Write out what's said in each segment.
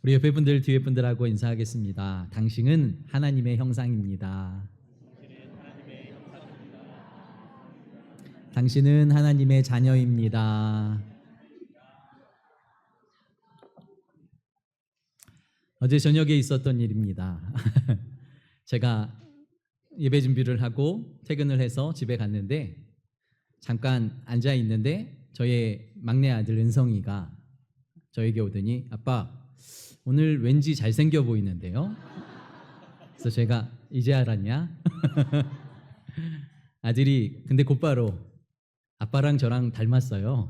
우리 옆에 분들, 뒤에 분들하고 인사하겠습니다. 당신은 하나님의 형상입니다. 당신은 하나님의 자녀입니다. 어제 저녁에 있었던 일입니다. 제가 예배 준비를 하고 퇴근을 해서 집에 갔는데 잠깐 앉아 있는데 저의 막내 아들 은성이가 저에게 오더니 아빠 오늘 왠지 잘생겨 보이는데요? 그래서 제가 이제 알았냐? 아들이 근데 곧바로 아빠랑 저랑 닮았어요.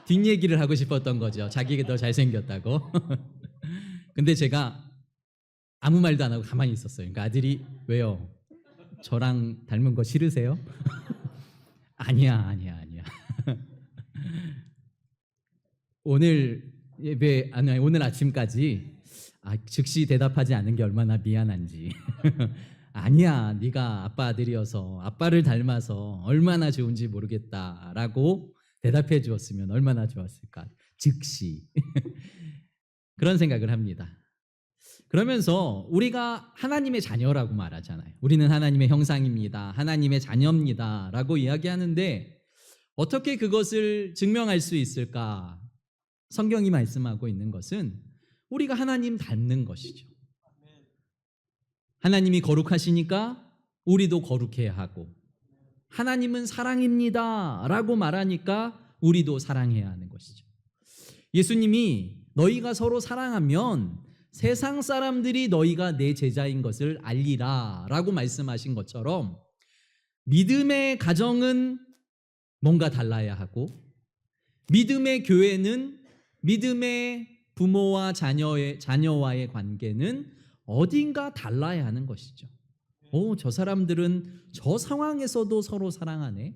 뒷얘기를 하고 싶었던 거죠. 자기가 더 잘생겼다고. 근데 제가 아무 말도 안 하고 가만히 있었어요. 그러니까 아들이 왜요? 저랑 닮은 거 싫으세요? 아니야. 오늘 예배 오늘 아침까지 즉시 대답하지 않은 게 얼마나 미안한지. 아니야, 네가 아빠 아들이어서 아빠를 닮아서 얼마나 좋은지 모르겠다라고 대답해 주었으면 얼마나 좋았을까. 즉시. 그런 생각을 합니다. 그러면서 우리가 하나님의 자녀라고 말하잖아요. 우리는 하나님의 형상입니다. 하나님의 자녀입니다. 라고 이야기하는데 어떻게 그것을 증명할 수 있을까? 성경이 말씀하고 있는 것은 우리가 하나님 닮는 것이죠. 하나님이 거룩하시니까 우리도 거룩해야 하고 하나님은 사랑입니다. 라고 말하니까 우리도 사랑해야 하는 것이죠. 예수님이 너희가 서로 사랑하면 세상 사람들이 너희가 내 제자인 것을 알리라 라고 말씀하신 것처럼 믿음의 가정은 뭔가 달라야 하고 믿음의 교회는 믿음의 부모와 자녀와의 관계는 어딘가 달라야 하는 것이죠. 저 사람들은 저 상황에서도 서로 사랑하네,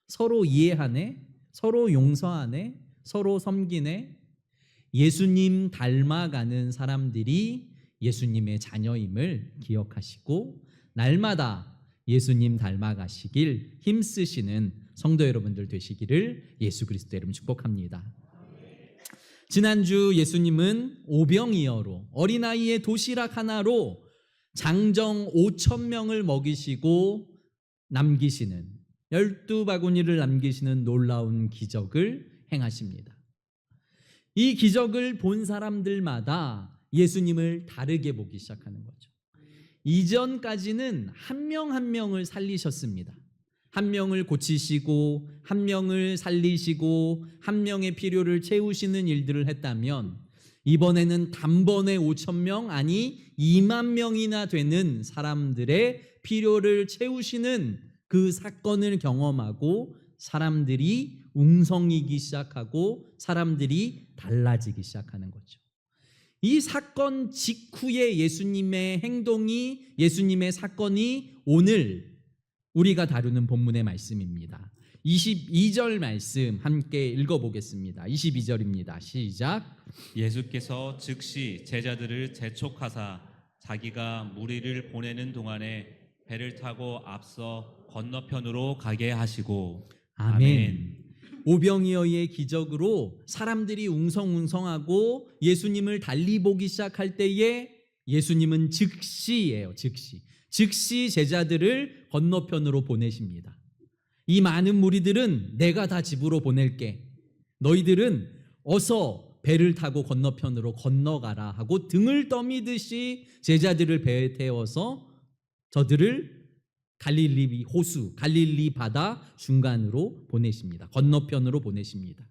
서로 이해하네, 서로 용서하네, 서로 섬기네. 예수님 닮아가는 사람들이 예수님의 자녀임을 기억하시고 날마다 예수님 닮아가시길 힘쓰시는 성도 여러분들 되시기를 예수 그리스도 이름 축복합니다. 지난주 예수님은 오병이어로 어린아이의 도시락 하나로 장정 5,000명을 먹이시고 남기시는 12바구니를 남기시는 놀라운 기적을 행하십니다. 이 기적을 본 사람들마다 예수님을 다르게 보기 시작하는 거죠. 이전까지는 한 명 한 명을 살리셨습니다. 한 명을 고치시고 한 명을 살리시고 한 명의 필요를 채우시는 일들을 했다면 이번에는 단번에 5,000명 아니 2만 명이나 되는 사람들의 필요를 채우시는 그 사건을 경험하고 사람들이 웅성이기 시작하고 사람들이 달라지기 시작하는 거죠. 이 사건 직후에 예수님의 행동이 예수님의 사건이 오늘 우리가 다루는 본문의 말씀입니다. 22절 말씀 함께 읽어보겠습니다. 22절입니다. 시작. 예수께서 즉시 제자들을 재촉하사 자기가 무리를 보내는 동안에 배를 타고 앞서 건너편으로 가게 하시고 아멘. 오병이어의 기적으로 사람들이 웅성웅성하고 예수님을 달리 보기 시작할 때에 예수님은 즉시예요. 즉시 제자들을 건너편으로 보내십니다. 이 많은 무리들은 내가 다 집으로 보낼게. 너희들은 어서 배를 타고 건너편으로 건너가라 하고 등을 떠미듯이 제자들을 배에 태워서 저들을 갈릴리 호수, 갈릴리 바다 중간으로 보내십니다. 건너편으로 보내십니다.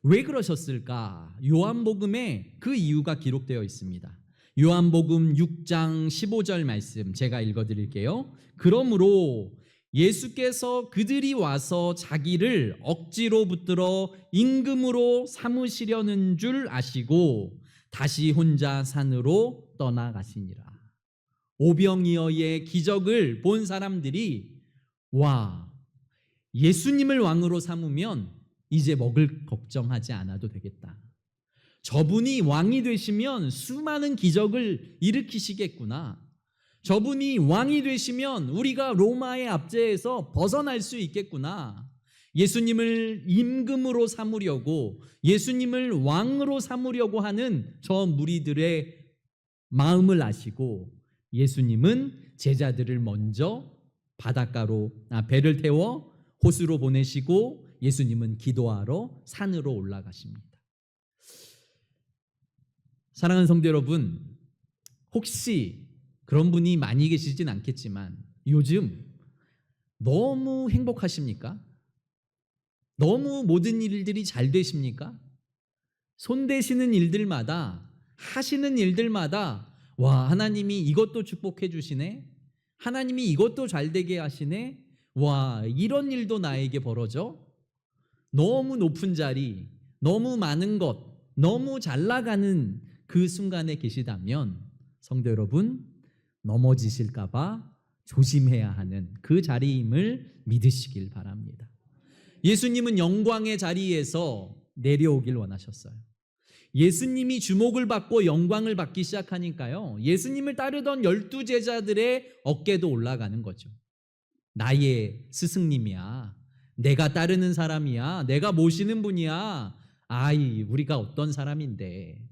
왜 그러셨을까? 요한복음에 그 이유가 기록되어 있습니다. 요한복음 6장 15절 말씀 제가 읽어드릴게요. 그러므로 예수께서 그들이 와서 자기를 억지로 붙들어 임금으로 삼으시려는 줄 아시고 다시 혼자 산으로 떠나가시니라. 오병이어의 기적을 본 사람들이 와, 예수님을 왕으로 삼으면 이제 먹을 걱정하지 않아도 되겠다. 저분이 왕이 되시면 수많은 기적을 일으키시겠구나. 저분이 왕이 되시면 우리가 로마의 압제에서 벗어날 수 있겠구나. 예수님을 임금으로 삼으려고, 예수님을 왕으로 삼으려고 하는 저 무리들의 마음을 아시고 예수님은 제자들을 먼저 배를 태워 호수로 보내시고 예수님은 기도하러 산으로 올라가십니다. 사랑하는 성도 여러분, 혹시 그런 분이 많이 계시진 않겠지만 요즘 너무 행복하십니까? 너무 모든 일들이 잘 되십니까? 손대시는 일들마다, 하시는 일들마다 와, 하나님이 이것도 축복해 주시네, 하나님이 이것도 잘 되게 하시네, 와, 이런 일도 나에게 벌어져. 너무 높은 자리, 너무 많은 것, 너무 잘 나가는 그 순간에 계시다면 성도 여러분, 넘어지실까 봐 조심해야 하는 그 자리임을 믿으시길 바랍니다. 예수님은 영광의 자리에서 내려오길 원하셨어요. 예수님이 주목을 받고 영광을 받기 시작하니까요, 예수님을 따르던 12제자들의 어깨도 올라가는 거죠. 나의 스승님이야, 내가 따르는 사람이야, 내가 모시는 분이야, 아이, 우리가 어떤 사람인데.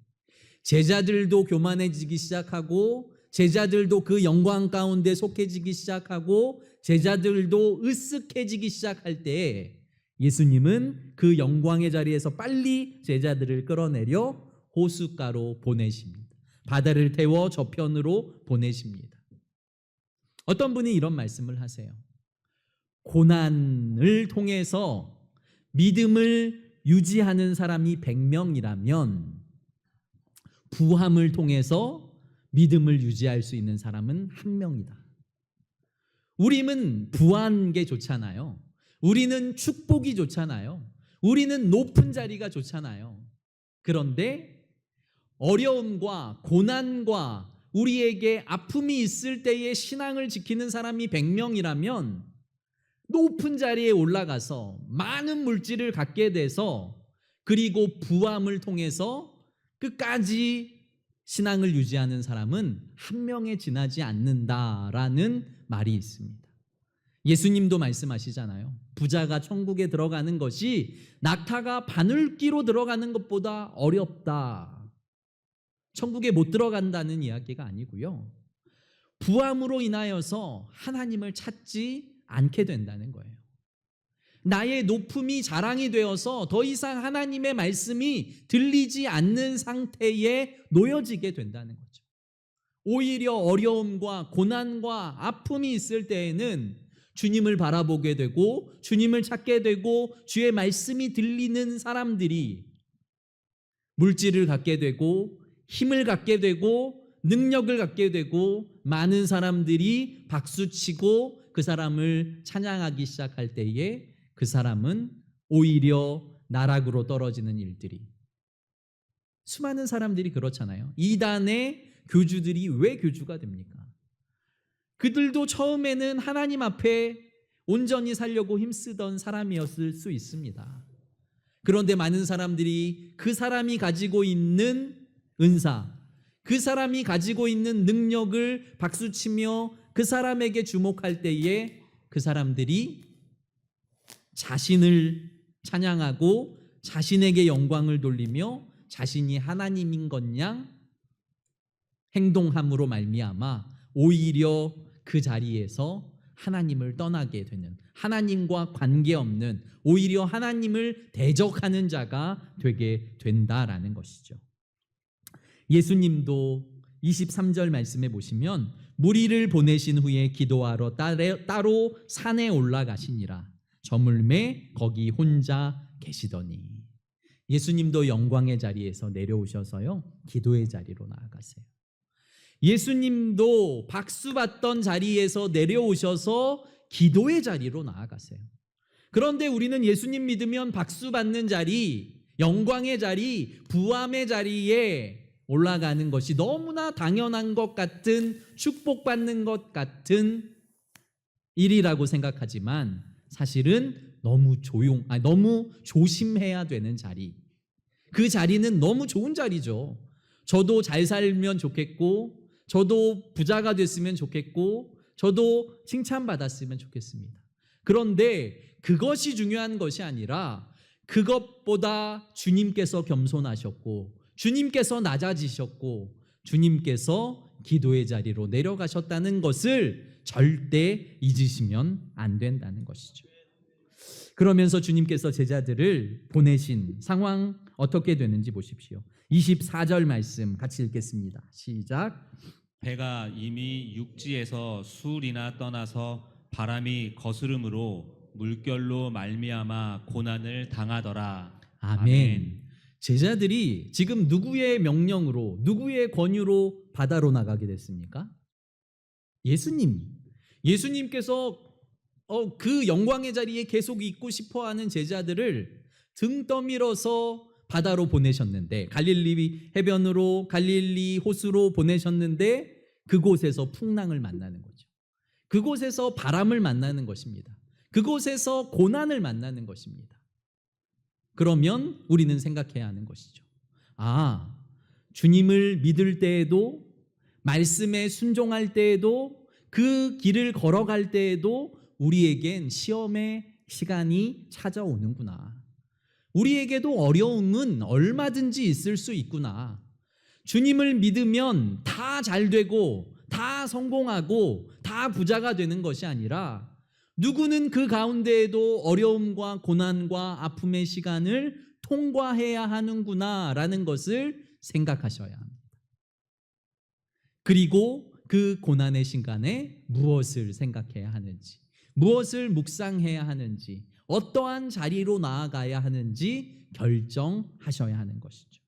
제자들도 교만해지기 시작하고, 제자들도 그 영광 가운데 속해지기 시작하고, 제자들도 으쓱해지기 시작할 때 예수님은 그 영광의 자리에서 빨리 제자들을 끌어내려 호숫가로 보내십니다. 바다를 태워 저편으로 보내십니다. 어떤 분이 이런 말씀을 하세요. 고난을 통해서 믿음을 유지하는 사람이 100명이라면 부함을 통해서 믿음을 유지할 수 있는 사람은 1명이다. 우리는 부한 게 좋잖아요. 우리는 축복이 좋잖아요. 우리는 높은 자리가 좋잖아요. 그런데 어려움과 고난과 우리에게 아픔이 있을 때에 신앙을 지키는 사람이 100명이라면 높은 자리에 올라가서 많은 물질을 갖게 돼서 그리고 부함을 통해서 끝까지 신앙을 유지하는 사람은 1명에 지나지 않는다라는 말이 있습니다. 예수님도 말씀하시잖아요. 부자가 천국에 들어가는 것이 낙타가 바늘귀로 들어가는 것보다 어렵다. 천국에 못 들어간다는 이야기가 아니고요, 부함으로 인하여서 하나님을 찾지 않게 된다는 거예요. 나의 높음이 자랑이 되어서 더 이상 하나님의 말씀이 들리지 않는 상태에 놓여지게 된다는 거죠. 오히려 어려움과 고난과 아픔이 있을 때에는 주님을 바라보게 되고 주님을 찾게 되고 주의 말씀이 들리는 사람들이 물질을 갖게 되고 힘을 갖게 되고 능력을 갖게 되고 많은 사람들이 박수치고 그 사람을 찬양하기 시작할 때에 그 사람은 오히려 나락으로 떨어지는 일들이, 수많은 사람들이 그렇잖아요. 이단의 교주들이 왜 교주가 됩니까? 그들도 처음에는 하나님 앞에 온전히 살려고 힘쓰던 사람이었을 수 있습니다. 그런데 많은 사람들이 그 사람이 가지고 있는 은사, 그 사람이 가지고 있는 능력을 박수치며 그 사람에게 주목할 때에 그 사람들이 자신을 찬양하고 자신에게 영광을 돌리며 자신이 하나님인 것양 행동함으로 말미암아 오히려 그 자리에서 하나님을 떠나게 되는, 하나님과 관계없는, 오히려 하나님을 대적하는 자가 되게 된다라는 것이죠. 예수님도 23절 말씀에 보시면 무리를 보내신 후에 기도하러 따로 산에 올라가시니라. 저물매 거기 혼자 계시더니. 예수님도 영광의 자리에서 내려오셔서요, 기도의 자리로 나아가세요. 예수님도 박수 받던 자리에서 내려오셔서 기도의 자리로 나아가세요. 그런데 우리는 예수님 믿으면 박수 받는 자리, 영광의 자리, 부함의 자리에 올라가는 것이 너무나 당연한 것 같은, 축복받는 것 같은 일이라고 생각하지만 사실은 너무 조심해야 되는 자리. 그 자리는 너무 좋은 자리죠. 저도 잘 살면 좋겠고, 저도 부자가 됐으면 좋겠고, 저도 칭찬받았으면 좋겠습니다. 그런데 그것이 중요한 것이 아니라 그것보다 주님께서 겸손하셨고 주님께서 낮아지셨고 주님께서 기도의 자리로 내려가셨다는 것을 절대 잊으시면 안 된다는 것이죠. 그러면서 주님께서 제자들을 보내신 상황 어떻게 되는지 보십시오. 24절 말씀 같이 읽겠습니다. 시작. 배가 이미 육지에서 수리나 떠나서 바람이 거스름으로 물결로 말미암아 고난을 당하더라. 아멘. 제자들이 지금 누구의 명령으로 누구의 권유로 바다로 나가게 됐습니까? 예수님께서 그 영광의 자리에 계속 있고 싶어하는 제자들을 등 떠밀어서 바다로 보내셨는데 갈릴리 해변으로 갈릴리 호수로 보내셨는데 그곳에서 풍랑을 만나는 거죠. 그곳에서 바람을 만나는 것입니다. 그곳에서 고난을 만나는 것입니다. 그러면 우리는 생각해야 하는 것이죠. 주님을 믿을 때에도 말씀에 순종할 때에도 그 길을 걸어갈 때에도 우리에겐 시험의 시간이 찾아오는구나. 우리에게도 어려움은 얼마든지 있을 수 있구나. 주님을 믿으면 다 잘 되고 다 성공하고 다 부자가 되는 것이 아니라 누구는 그 가운데에도 어려움과 고난과 아픔의 시간을 통과해야 하는구나 라는 것을 생각하셔야 합니다. 그리고 그 고난의 시간에 무엇을 생각해야 하는지, 무엇을 묵상해야 하는지, 어떠한 자리로 나아가야 하는지 결정하셔야 하는 것이죠.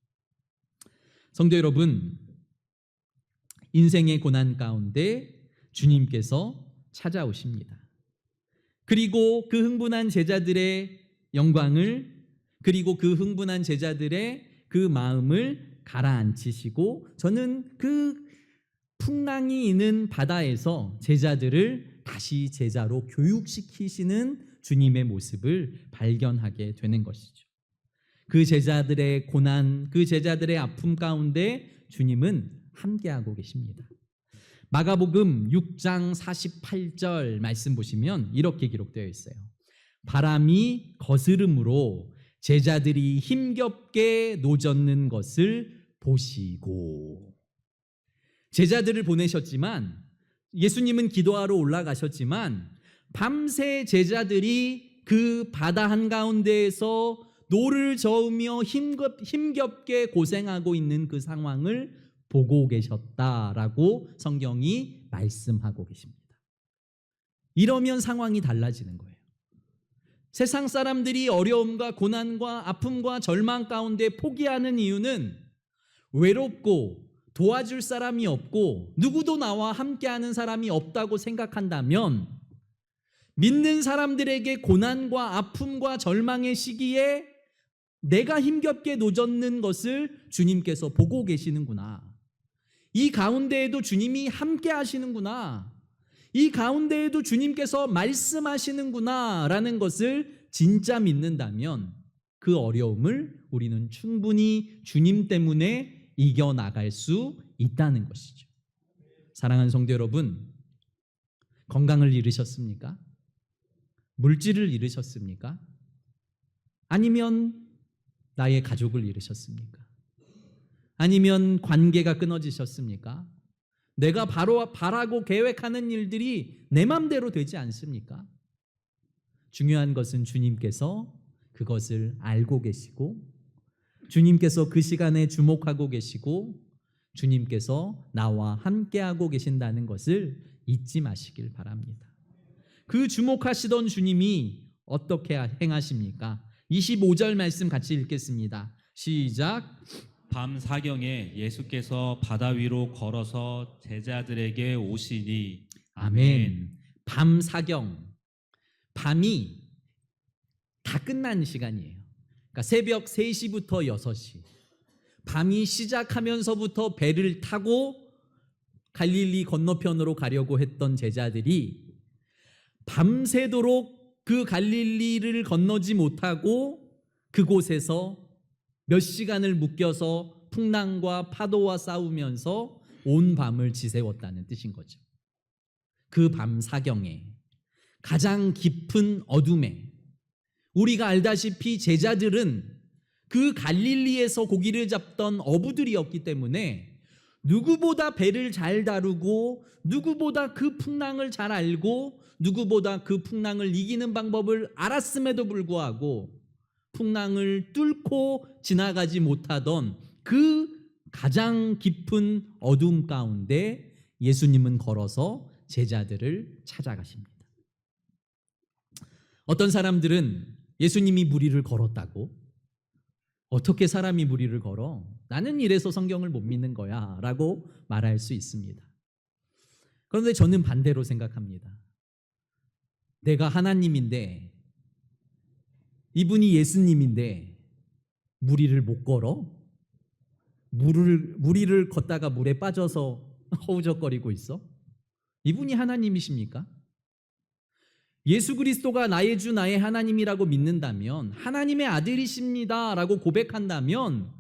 성도 여러분, 인생의 고난 가운데 주님께서 찾아오십니다. 그리고 그 흥분한 제자들의 영광을, 그리고 그 흥분한 제자들의 그 마음을 가라앉히시고, 저는 그 풍랑이 있는 바다에서 제자들을 다시 제자로 교육시키시는 주님의 모습을 발견하게 되는 것이죠. 그 제자들의 고난, 그 제자들의 아픔 가운데 주님은 함께하고 계십니다. 마가복음 6장 48절 말씀 보시면 이렇게 기록되어 있어요. 바람이 거스름으로 제자들이 힘겹게 노젓는 것을 보시고. 제자들을 보내셨지만, 예수님은 기도하러 올라가셨지만 밤새 제자들이 그 바다 한가운데에서 노를 저으며 힘겹게 고생하고 있는 그 상황을 보고 계셨다라고 성경이 말씀하고 계십니다. 이러면 상황이 달라지는 거예요. 세상 사람들이 어려움과 고난과 아픔과 절망 가운데 포기하는 이유는 외롭고 도와줄 사람이 없고 누구도 나와 함께하는 사람이 없다고 생각한다면, 믿는 사람들에게 고난과 아픔과 절망의 시기에 내가 힘겹게 노젓는 것을 주님께서 보고 계시는구나. 이 가운데에도 주님이 함께 하시는구나. 이 가운데에도 주님께서 말씀하시는구나 라는 것을 진짜 믿는다면 그 어려움을 우리는 충분히 주님 때문에 이겨나갈 수 있다는 것이죠. 사랑하는 성도 여러분, 건강을 잃으셨습니까? 물질을 잃으셨습니까? 아니면 나의 가족을 잃으셨습니까? 아니면 관계가 끊어지셨습니까? 내가 바라고 계획하는 일들이 내 맘대로 되지 않습니까? 중요한 것은 주님께서 그것을 알고 계시고, 주님께서 그 시간에 주목하고 계시고, 주님께서 나와 함께하고 계신다는 것을 잊지 마시길 바랍니다. 그 주목하시던 주님이 어떻게 행하십니까? 25절 말씀 같이 읽겠습니다. 시작. 밤 사경에 예수께서 바다 위로 걸어서 제자들에게 오시니. 아멘. 밤 사경, 밤이 다 끝난 시간이에요. 그러니까 새벽 3시부터 6시, 밤이 시작하면서부터 배를 타고 갈릴리 건너편으로 가려고 했던 제자들이 밤새도록 그 갈릴리를 건너지 못하고 그곳에서 몇 시간을 묶여서 풍랑과 파도와 싸우면서 온 밤을 지새웠다는 뜻인 거죠. 그 밤 사경에, 가장 깊은 어둠에, 우리가 알다시피 제자들은 그 갈릴리에서 고기를 잡던 어부들이었기 때문에 누구보다 배를 잘 다루고 누구보다 그 풍랑을 잘 알고 누구보다 그 풍랑을 이기는 방법을 알았음에도 불구하고 풍랑을 뚫고 지나가지 못하던 그 가장 깊은 어둠 가운데 예수님은 걸어서 제자들을 찾아가십니다. 어떤 사람들은 예수님이 무리를 걸었다고, 어떻게 사람이 무리를 걸어? 나는 이래서 성경을 못 믿는 거야 라고 말할 수 있습니다. 그런데 저는 반대로 생각합니다. 내가 하나님인데, 이분이 예수님인데 무리를 못 걸어? 무리를 걷다가 물에 빠져서 허우적거리고 있어? 이분이 하나님이십니까? 예수 그리스도가 나의 주 나의 하나님이라고 믿는다면, 하나님의 아들이십니다 라고 고백한다면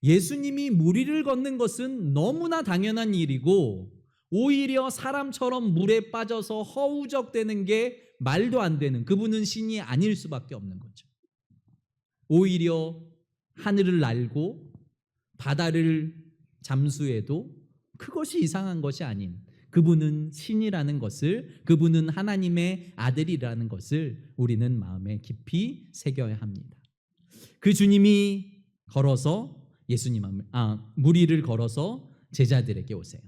예수님이 무리를 걷는 것은 너무나 당연한 일이고, 오히려 사람처럼 물에 빠져서 허우적대는 게 말도 안 되는, 그분은 신이 아닐 수밖에 없는 거죠. 오히려 하늘을 날고 바다를 잠수해도 그것이 이상한 것이 아닌, 그분은 신이라는 것을, 그분은 하나님의 아들이라는 것을 우리는 마음에 깊이 새겨야 합니다. 그 주님이 걸어서 무리를 걸어서 제자들에게 오세요.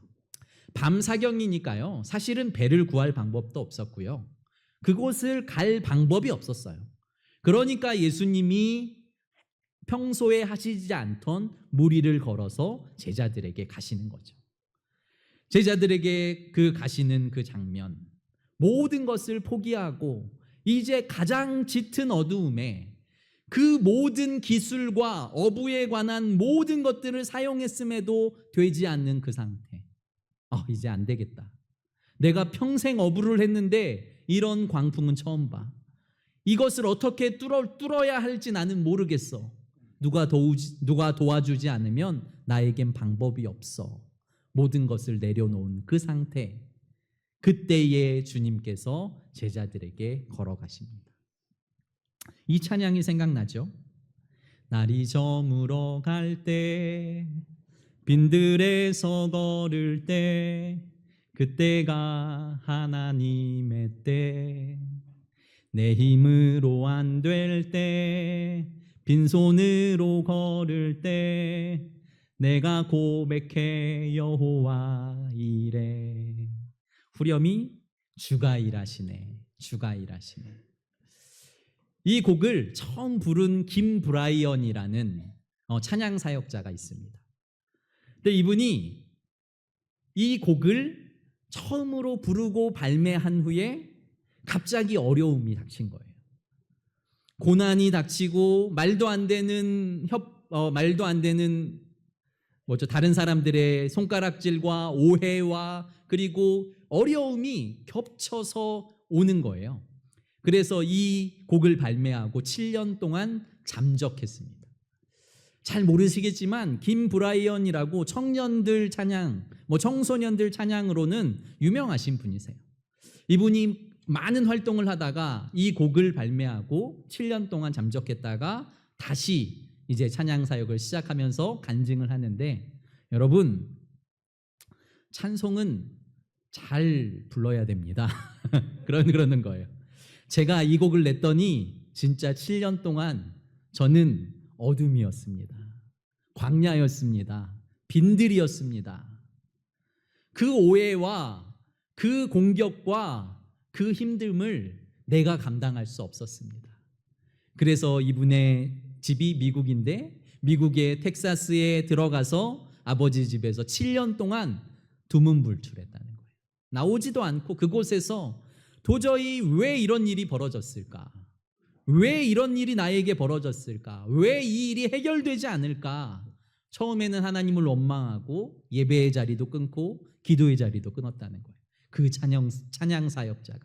밤 사경이니까요, 사실은 배를 구할 방법도 없었고요, 그곳을 갈 방법이 없었어요. 그러니까 예수님이 평소에 하시지 않던 무리를 걸어서 제자들에게 가시는 거죠. 제자들에게 가시는 그 장면, 모든 것을 포기하고 이제 가장 짙은 어두움에 그 모든 기술과 어부에 관한 모든 것들을 사용했음에도 되지 않는 그 상태. 이제 안 되겠다. 내가 평생 어부를 했는데 이런 광풍은 처음 봐. 이것을 어떻게 뚫어야 할지 나는 모르겠어. 누가 도와주지 않으면 나에겐 방법이 없어. 모든 것을 내려놓은 그 상태, 그때에 주님께서 제자들에게 걸어가십니다. 이 찬양이 생각나죠? 날이 저물어 갈 때, 빈들에서 걸을 때, 그때가 하나님의 때, 내 힘으로 안 될 때, 빈손으로 걸을 때, 내가 고백해 여호와 이래. 후렴이 주가 일하시네, 주가 일하시네. 이 곡을 처음 부른 김브라이언이라는 찬양 사역자가 있습니다. 근데 이분이 이 곡을 처음으로 부르고 발매한 후에 갑자기 어려움이 닥친 거예요. 고난이 닥치고 말도 안 되는 다른 사람들의 손가락질과 오해와 그리고 어려움이 겹쳐서 오는 거예요. 그래서 이 곡을 발매하고 7년 동안 잠적했습니다. 잘 모르시겠지만 김브라이언이라고 청년들 찬양, 청소년들 찬양으로는 유명하신 분이세요. 이분이 많은 활동을 하다가 이 곡을 발매하고 7년 동안 잠적했다가 다시 이제 찬양 사역을 시작하면서 간증을 하는데, 여러분, 찬송은 잘 불러야 됩니다. 그러는 거예요. 제가 이 곡을 냈더니 진짜 7년 동안 저는 어둠이었습니다. 광야였습니다. 빈들이었습니다. 그 오해와 그 공격과 그 힘듦을 내가 감당할 수 없었습니다. 그래서 이분의 집이 미국인데 미국의 텍사스에 들어가서 아버지 집에서 7년 동안 두문불출했다는 거예요. 나오지도 않고 그곳에서 도저히 왜 이런 일이 벌어졌을까? 왜 이런 일이 나에게 벌어졌을까? 왜 이 일이 해결되지 않을까? 처음에는 하나님을 원망하고 예배의 자리도 끊고 기도의 자리도 끊었다는 거예요. 그 찬양 사역자가.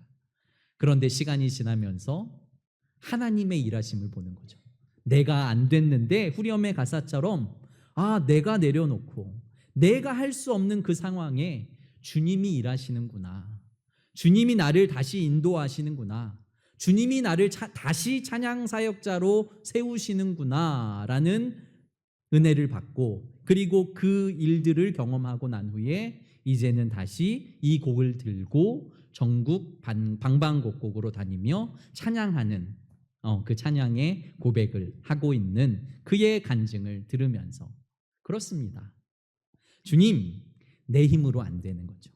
그런데 시간이 지나면서 하나님의 일하심을 보는 거죠. 내가 안 됐는데 후렴의 가사처럼 내가 내려놓고 내가 할 수 없는 그 상황에 주님이 일하시는구나. 주님이 나를 다시 인도하시는구나. 주님이 나를 다시 찬양 사역자로 세우시는구나라는 은혜를 받고, 그리고 그 일들을 경험하고 난 후에 이제는 다시 이 곡을 들고 전국 방방곡곡으로 다니며 찬양하는 그 찬양의 고백을 하고 있는 그의 간증을 들으면서, 그렇습니다. 주님, 내 힘으로 안 되는 거죠.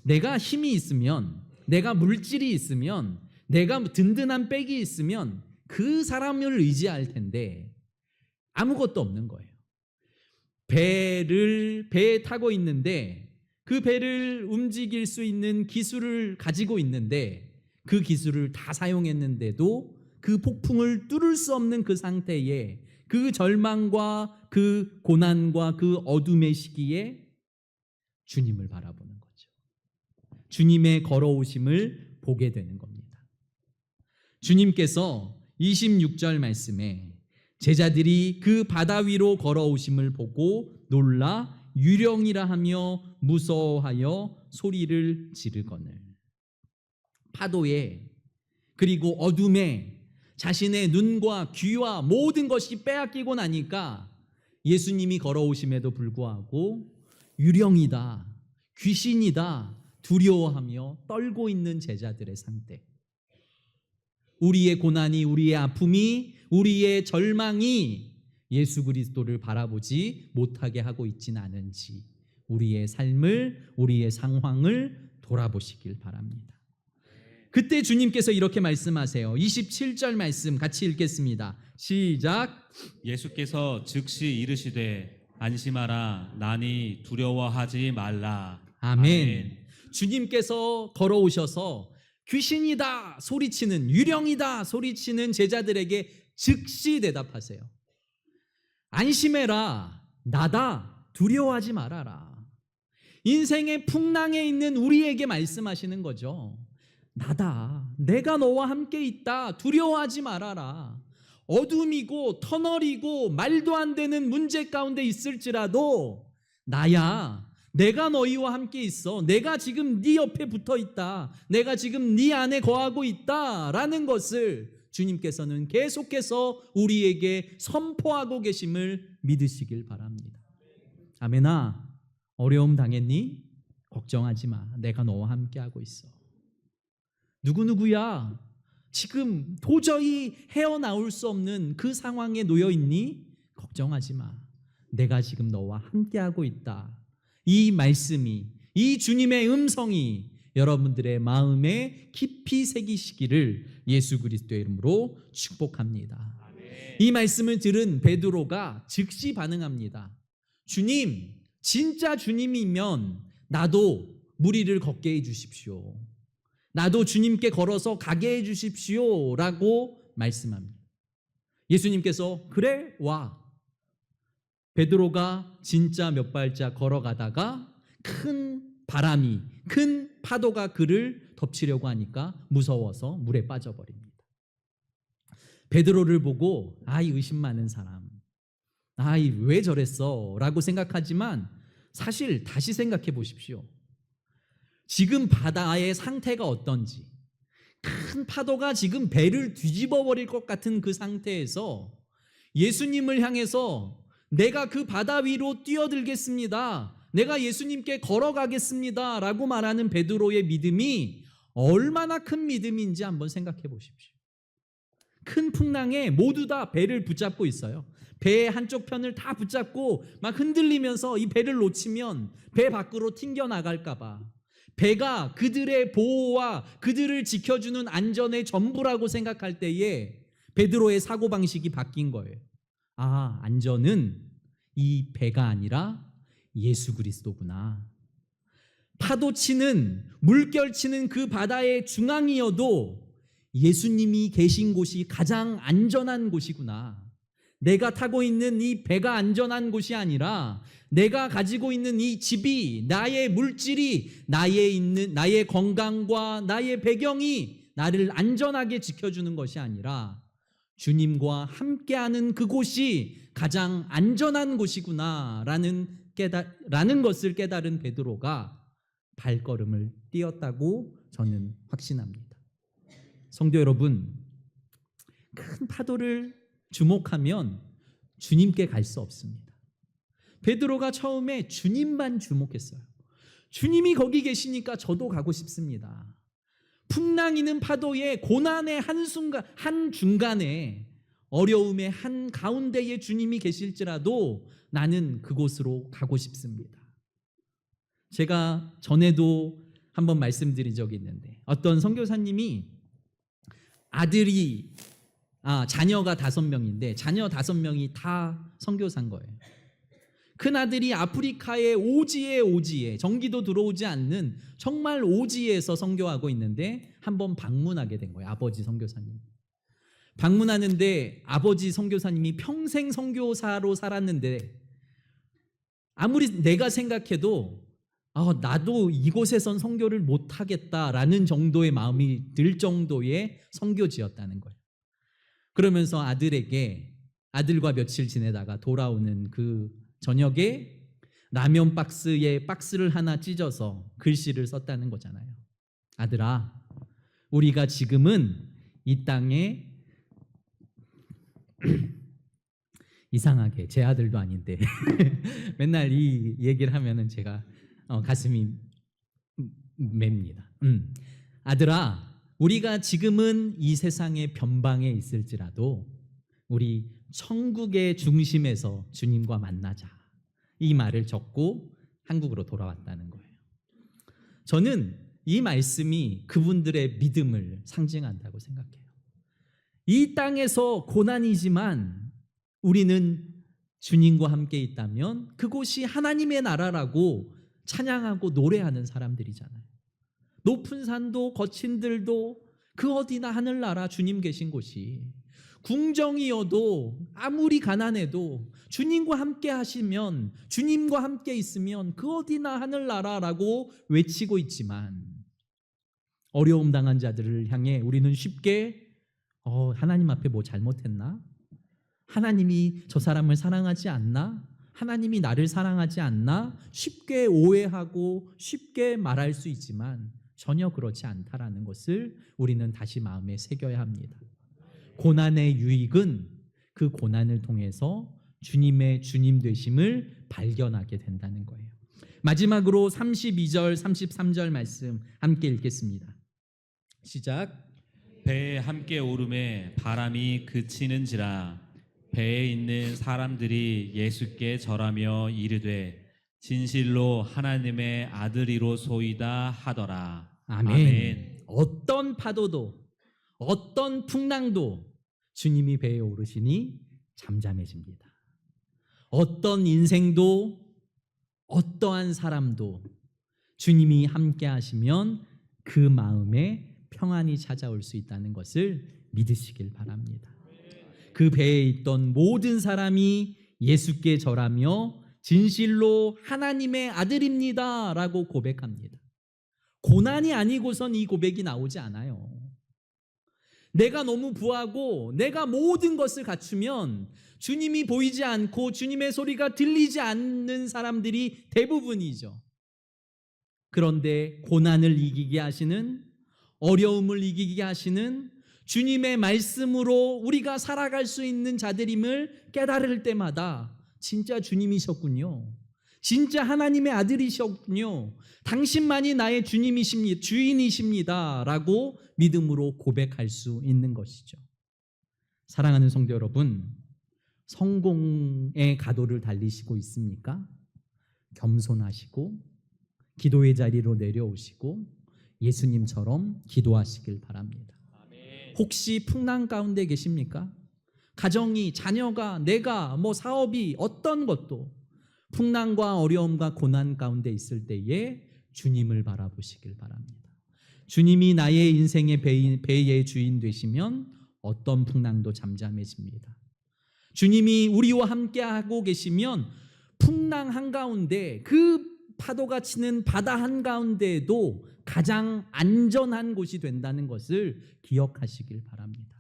내가 힘이 있으면, 내가 물질이 있으면, 내가 든든한 백이 있으면 그 사람을 의지할 텐데 아무것도 없는 거예요. 배에 타고 있는데 그 배를 움직일 수 있는 기술을 가지고 있는데 그 기술을 다 사용했는데도 그 폭풍을 뚫을 수 없는 그 상태에, 그 절망과 그 고난과 그 어둠의 시기에 주님을 바라보는 거죠. 주님의 걸어오심을 보게 되는 겁니다. 주님께서 26절 말씀에 제자들이 그 바다 위로 걸어오심을 보고 놀라 유령이라 하며 무서워하여 소리를 지르거늘. 파도에, 그리고 어둠에 자신의 눈과 귀와 모든 것이 빼앗기고 나니까 예수님이 걸어오심에도 불구하고 유령이다, 귀신이다 두려워하며 떨고 있는 제자들의 상태. 우리의 고난이, 우리의 아픔이, 우리의 절망이 예수 그리스도를 바라보지 못하게 하고 있지는 않은지 우리의 삶을, 우리의 상황을 돌아보시길 바랍니다. 그때 주님께서 이렇게 말씀하세요. 27절 말씀 같이 읽겠습니다. 시작. 예수께서 즉시 이르시되 안심하라, 나니 두려워하지 말라. 아멘. 주님께서 걸어오셔서 귀신이다 소리치는, 유령이다 소리치는 제자들에게 즉시 대답하세요. 안심해라, 나다, 두려워하지 말아라. 인생의 풍랑에 있는 우리에게 말씀하시는 거죠. 나다, 내가 너와 함께 있다, 두려워하지 말아라. 어둠이고 터널이고 말도 안 되는 문제 가운데 있을지라도 나야, 내가 너희와 함께 있어. 내가 지금 네 옆에 붙어 있다. 내가 지금 네 안에 거하고 있다라는 것을 주님께서는 계속해서 우리에게 선포하고 계심을 믿으시길 바랍니다. 아멘아. 어려움 당했니? 걱정하지 마. 내가 너와 함께 하고 있어. 누구누구야? 지금 도저히 헤어나올 수 없는 그 상황에 놓여 있니? 걱정하지 마. 내가 지금 너와 함께 하고 있다. 이 말씀이, 이 주님의 음성이 여러분들의 마음에 깊이 새기시기를 예수 그리스도의 이름으로 축복합니다. 아멘. 이 말씀을 들은 베드로가 즉시 반응합니다. 주님, 진짜 주님이면 나도 무리를 걷게 해 주십시오. 나도 주님께 걸어서 가게 해 주십시오 라고 말씀합니다. 예수님께서 그래 와. 베드로가 진짜 몇 발짝 걸어가다가 큰 바람이, 큰 파도가 그를 덮치려고 하니까 무서워서 물에 빠져버립니다. 베드로를 보고 아이 의심 많은 사람, 아이 왜 저랬어 라고 생각하지만 사실 다시 생각해 보십시오. 지금 바다의 상태가 어떤지, 큰 파도가 지금 배를 뒤집어 버릴 것 같은 그 상태에서 예수님을 향해서 내가 그 바다 위로 뛰어들겠습니다, 내가 예수님께 걸어가겠습니다 라고 말하는 베드로의 믿음이 얼마나 큰 믿음인지 한번 생각해 보십시오. 큰 풍랑에 모두 다 배를 붙잡고 있어요. 배의 한쪽 편을 다 붙잡고 막 흔들리면서 이 배를 놓치면 배 밖으로 튕겨나갈까 봐, 배가 그들의 보호와 그들을 지켜주는 안전의 전부라고 생각할 때에 베드로의 사고방식이 바뀐 거예요. 아, 안전은 이 배가 아니라 예수 그리스도구나. 파도치는, 물결치는 그 바다의 중앙이어도 예수님이 계신 곳이 가장 안전한 곳이구나. 내가 타고 있는 이 배가 안전한 곳이 아니라 내가 가지고 있는 이 집이, 나의 물질이, 나의 건강과 나의 배경이 나를 안전하게 지켜주는 것이 아니라 주님과 함께하는 그곳이 가장 안전한 곳이구나 라는 것을 깨달은 베드로가 발걸음을 띄었다고 저는 확신합니다. 성도 여러분, 큰 파도를 주목하면 주님께 갈 수 없습니다. 베드로가 처음에 주님만 주목했어요. 주님이 거기 계시니까 저도 가고 싶습니다. 풍랑이는 파도의 고난의 한 중간에, 어려움의 한 가운데에 주님이 계실지라도 나는 그곳으로 가고 싶습니다. 제가 전에도 한번 말씀드린 적이 있는데, 어떤 선교사님이 자녀가 5명인데 자녀 5명이 다 선교사인 거예요. 큰아들이 아프리카의 오지에 전기도 들어오지 않는 정말 오지에서 선교하고 있는데 한번 방문하게 된 거예요. 아버지 선교사님 방문하는데, 아버지 선교사님이 평생 선교사로 살았는데 아무리 내가 생각해도 나도 이곳에선 선교를 못하겠다라는 정도의 마음이 들 정도의 선교지였다는 거예요. 그러면서 아들과 며칠 지내다가 돌아오는 그 저녁에 라면 박스에 박스를 하나 찢어서 글씨를 썼다는 거잖아요. 아들아, 우리가 지금은 이 땅에 이상하게 제 아들도 아닌데 맨날 이 얘기를 하면은 제가 가슴이 맵니다. 아들아, 우리가 지금은 이 세상의 변방에 있을지라도 우리 천국의 중심에서 주님과 만나자, 이 말을 적고 한국으로 돌아왔다는 거예요. 저는 이 말씀이 그분들의 믿음을 상징한다고 생각해요. 이 땅에서 고난이지만 우리는 주님과 함께 있다면 그곳이 하나님의 나라라고 찬양하고 노래하는 사람들이잖아요. 높은 산도 거친 들도 그 어디나 하늘나라 주님 계신 곳이, 궁정이어도 아무리 가난해도 주님과 함께 하시면, 주님과 함께 있으면 그 어디나 하늘나라라고 외치고 있지만, 어려움 당한 자들을 향해 우리는 쉽게 하나님 앞에 뭐 잘못했나? 하나님이 저 사람을 사랑하지 않나? 하나님이 나를 사랑하지 않나? 쉽게 오해하고 쉽게 말할 수 있지만 전혀 그렇지 않다라는 것을 우리는 다시 마음에 새겨야 합니다. 고난의 유익은 그 고난을 통해서 주님의 주님 되심을 발견하게 된다는 거예요. 마지막으로 32절 33절 말씀 함께 읽겠습니다. 시작. 배에 함께 오름에 바람이 그치는지라 배에 있는 사람들이 예수께 절하며 이르되 진실로 하나님의 아들이로소이다 하더라. 아멘. 어떤 파도도 어떤 풍랑도 주님이 배에 오르시니 잠잠해집니다. 어떤 인생도 어떠한 사람도 주님이 함께 하시면 그 마음에 평안이 찾아올 수 있다는 것을 믿으시길 바랍니다. 그 배에 있던 모든 사람이 예수께 절하며 진실로 하나님의 아들입니다 라고 고백합니다. 고난이 아니고선 이 고백이 나오지 않아요. 내가 너무 부하고 내가 모든 것을 갖추면 주님이 보이지 않고 주님의 소리가 들리지 않는 사람들이 대부분이죠. 그런데 고난을 이기게 하시는, 어려움을 이기게 하시는 주님의 말씀으로 우리가 살아갈 수 있는 자들임을 깨달을 때마다 진짜 주님이셨군요. 진짜 하나님의 아들이셨군요. 당신만이 나의 주님이십니다. 주인이십니다. 라고 믿음으로 고백할 수 있는 것이죠. 사랑하는 성도 여러분, 성공의 가도를 달리시고 있습니까? 겸손하시고 기도의 자리로 내려오시고 예수님처럼 기도하시길 바랍니다. 혹시 풍랑 가운데 계십니까? 가정이, 자녀가, 내가, 사업이, 어떤 것도 풍랑과 어려움과 고난 가운데 있을 때에 주님을 바라보시길 바랍니다. 주님이 나의 인생의 배의 주인 되시면 어떤 풍랑도 잠잠해집니다. 주님이 우리와 함께 하고 계시면 풍랑 한가운데, 그 파도가 치는 바다 한가운데에도 가장 안전한 곳이 된다는 것을 기억하시길 바랍니다.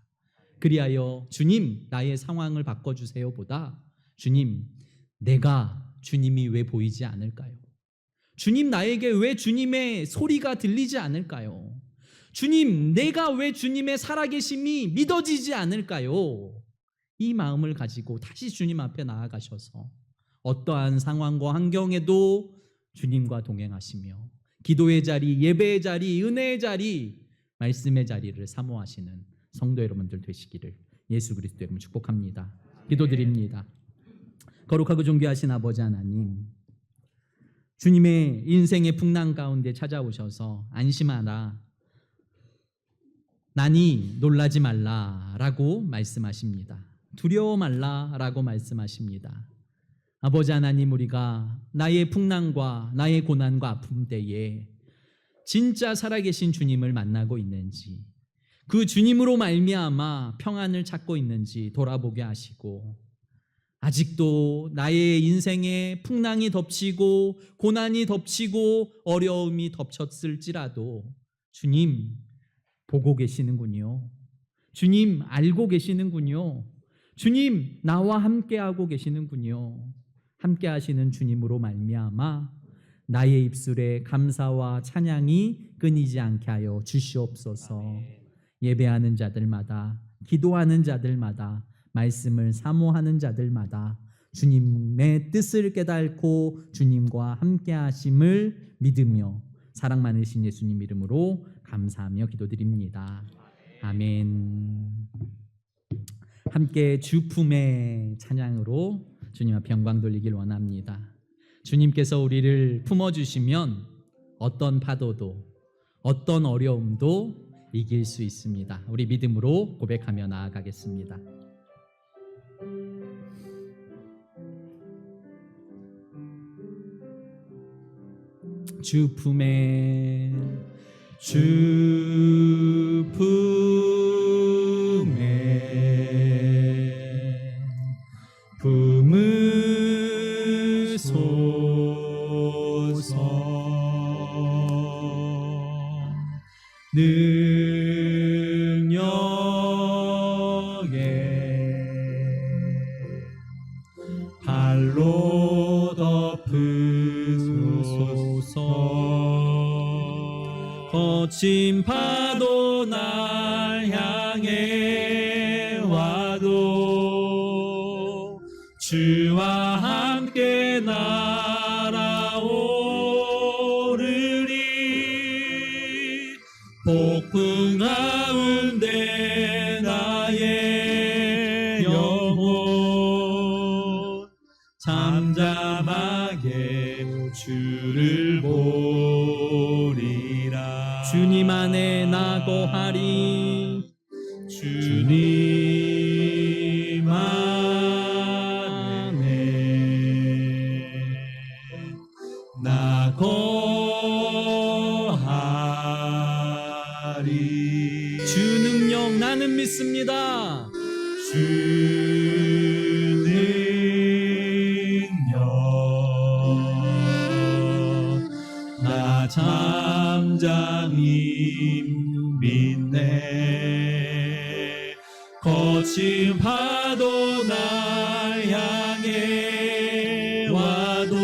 그리하여 주님, 나의 상황을 바꿔주세요 보다 주님, 내가 주님이 왜 보이지 않을까요? 주님, 나에게 왜 주님의 소리가 들리지 않을까요? 주님, 내가 왜 주님의 살아계심이 믿어지지 않을까요? 이 마음을 가지고 다시 주님 앞에 나아가셔서 어떠한 상황과 환경에도 주님과 동행하시며 기도의 자리, 예배의 자리, 은혜의 자리, 말씀의 자리를 사모하시는 성도 여러분들 되시기를 예수 그리스도 이름으로 축복합니다. 기도드립니다. 거룩하고 존귀하신 아버지 하나님, 주님의 인생의 풍랑 가운데 찾아오셔서 안심하라, 나니 놀라지 말라라고 말씀하십니다. 두려워 말라라고 말씀하십니다. 아버지 하나님, 우리가 나의 풍랑과 나의 고난과 아픔 때에 진짜 살아계신 주님을 만나고 있는지, 그 주님으로 말미암아 평안을 찾고 있는지 돌아보게 하시고, 아직도 나의 인생에 풍랑이 덮치고 고난이 덮치고 어려움이 덮쳤을지라도 주님 보고 계시는군요. 주님 알고 계시는군요. 주님 나와 함께하고 계시는군요. 함께 하시는 주님으로 말미암아 나의 입술에 감사와 찬양이 끊이지 않게 하여 주시옵소서. 예배하는 자들마다, 기도하는 자들마다, 말씀을 사모하는 자들마다 주님의 뜻을 깨닫고 주님과 함께 하심을 믿으며 사랑 많으신 예수님 이름으로 감사하며 기도드립니다. 아멘. 함께 주품의 찬양으로 주님 앞에 영광 돌리길 원합니다. 주님께서 우리를 품어주시면 어떤 파도도 어떤 어려움도 이길 수 있습니다. 우리 믿음으로 고백하며 나아가겠습니다. 주품에 품으소서. 능력에 발로 덮으소서. 거친 파도 날 향해 와도 주와 함께 날아오르리. 폭풍 가운데 나의 영혼 잠잠하게 주를 보리라. 주님 안에 나 거하리. 주님 안에 나 거하리. 주 능력 나는 믿습니다. 주 능력 나 잠잠히 믿네. 거친 파도 날 향해 와도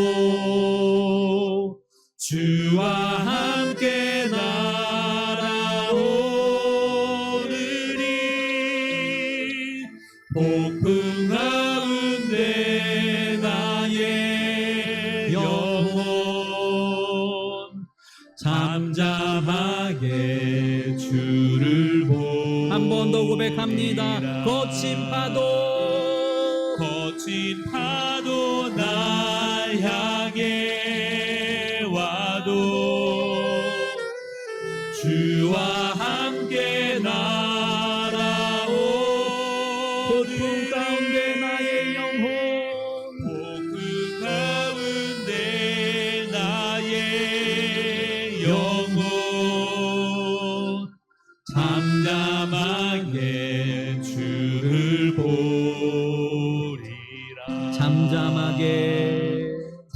주와 함께 날아오르리. 폭풍 가운데 나의 영혼 잠잠하게 주를 보리라. 한 번 더 고백합니다. 거친 파도 날 향해 와도 주와 함께 날아오르리. 폭풍 가운데 나의 영혼, 폭풍 가운데 나의 영혼 잠잠하게 주를 보리라.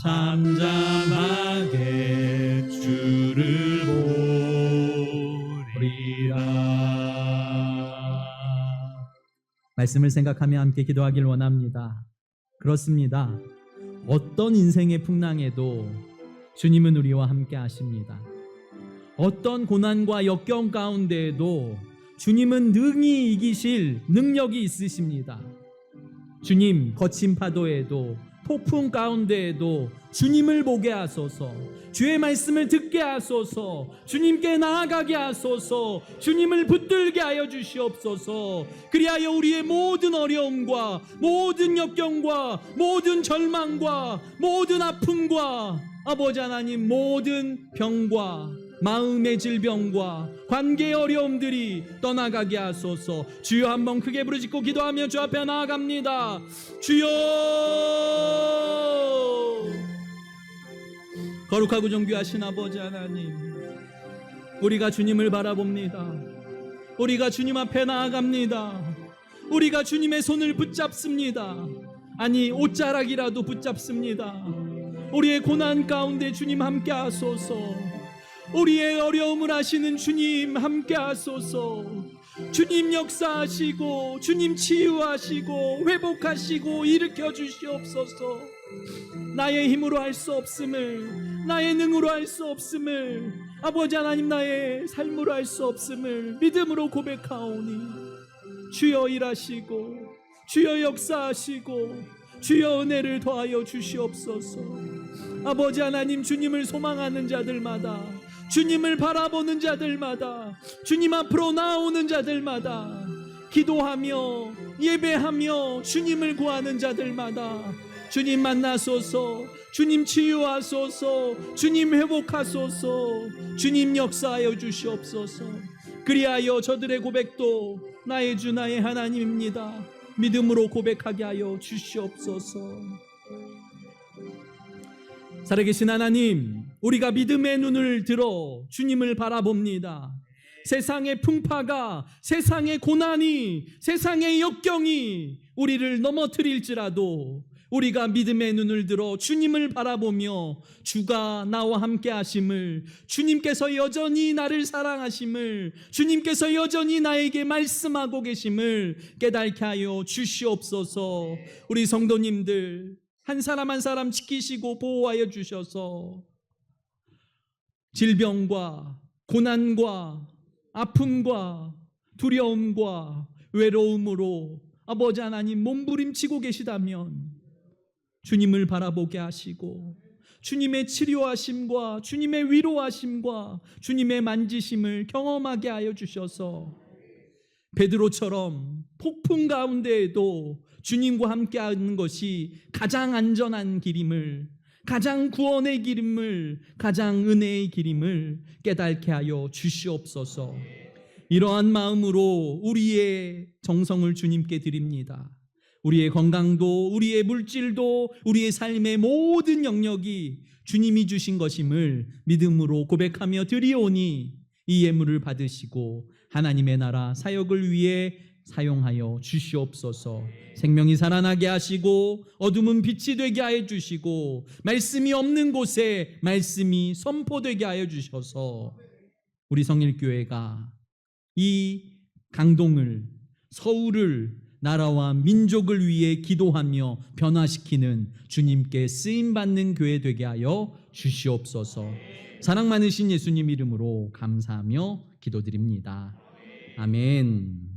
잠잠하게 주를 보리라. 말씀을 생각하며 함께 기도하길 원합니다. 그렇습니다. 어떤 인생의 풍랑에도 주님은 우리와 함께 하십니다. 어떤 고난과 역경 가운데에도 주님은 능히 이기실 능력이 있으십니다. 주님, 거친 파도에도 폭풍 가운데에도 주님을 보게 하소서, 주의 말씀을 듣게 하소서, 주님께 나아가게 하소서, 주님을 붙들게 하여 주시옵소서. 그리하여 우리의 모든 어려움과 모든 역경과 모든 절망과 모든 아픔과 아버지 하나님 모든 병과 마음의 질병과 관계의 어려움들이 떠나가게 하소서. 주여, 한번 크게 부르짖고 기도하며 주 앞에 나아갑니다. 주여, 거룩하고 존귀하신 아버지 하나님, 우리가 주님을 바라봅니다. 우리가 주님 앞에 나아갑니다. 우리가 주님의 손을 붙잡습니다. 아니, 옷자락이라도 붙잡습니다. 우리의 고난 가운데 주님 함께 하소서. 우리의 어려움을 아시는 주님 함께 하소서. 주님 역사하시고 주님 치유하시고 회복하시고 일으켜 주시옵소서. 나의 힘으로 할 수 없음을, 나의 능으로 할 수 없음을, 아버지 하나님 나의 삶으로 할 수 없음을 믿음으로 고백하오니 주여 일하시고 주여 역사하시고 주여 은혜를 더하여 주시옵소서. 아버지 하나님, 주님을 소망하는 자들마다, 주님을 바라보는 자들마다, 주님 앞으로 나오는 자들마다, 기도하며 예배하며 주님을 구하는 자들마다 주님 만나소서, 주님 치유하소서, 주님 회복하소서, 주님 역사하여 주시옵소서. 그리하여 저들의 고백도 나의 주 나의 하나님입니다 믿음으로 고백하게 하여 주시옵소서. 살아계신 하나님, 우리가 믿음의 눈을 들어 주님을 바라봅니다. 세상의 풍파가, 세상의 고난이, 세상의 역경이 우리를 넘어뜨릴지라도 우리가 믿음의 눈을 들어 주님을 바라보며 주가 나와 함께 하심을, 주님께서 여전히 나를 사랑하심을, 주님께서 여전히 나에게 말씀하고 계심을 깨닫게 하여 주시옵소서. 우리 성도님들 한 사람 한 사람 지키시고 보호하여 주셔서 질병과 고난과 아픔과 두려움과 외로움으로 아버지 하나님 몸부림치고 계시다면 주님을 바라보게 하시고 주님의 치료하심과 주님의 위로하심과 주님의 만지심을 경험하게 하여 주셔서 베드로처럼 폭풍 가운데에도 주님과 함께하는 것이 가장 안전한 길임을, 가장 구원의 길임을, 가장 은혜의 길임을 깨닫게 하여 주시옵소서. 이러한 마음으로 우리의 정성을 주님께 드립니다. 우리의 건강도, 우리의 물질도, 우리의 삶의 모든 영역이 주님이 주신 것임을 믿음으로 고백하며 드리오니 이 예물을 받으시고 하나님의 나라 사역을 위해 사용하여 주시옵소서. 생명이 살아나게 하시고 어둠은 빛이 되게 하여 주시고 말씀이 없는 곳에 말씀이 선포되게 하여 주셔서 우리 성일교회가 이 강동을, 서울을, 나라와 민족을 위해 기도하며 변화시키는 주님께 쓰임받는 교회 되게 하여 주시옵소서. 사랑 많으신 예수님 이름으로 감사하며 기도드립니다. 아멘.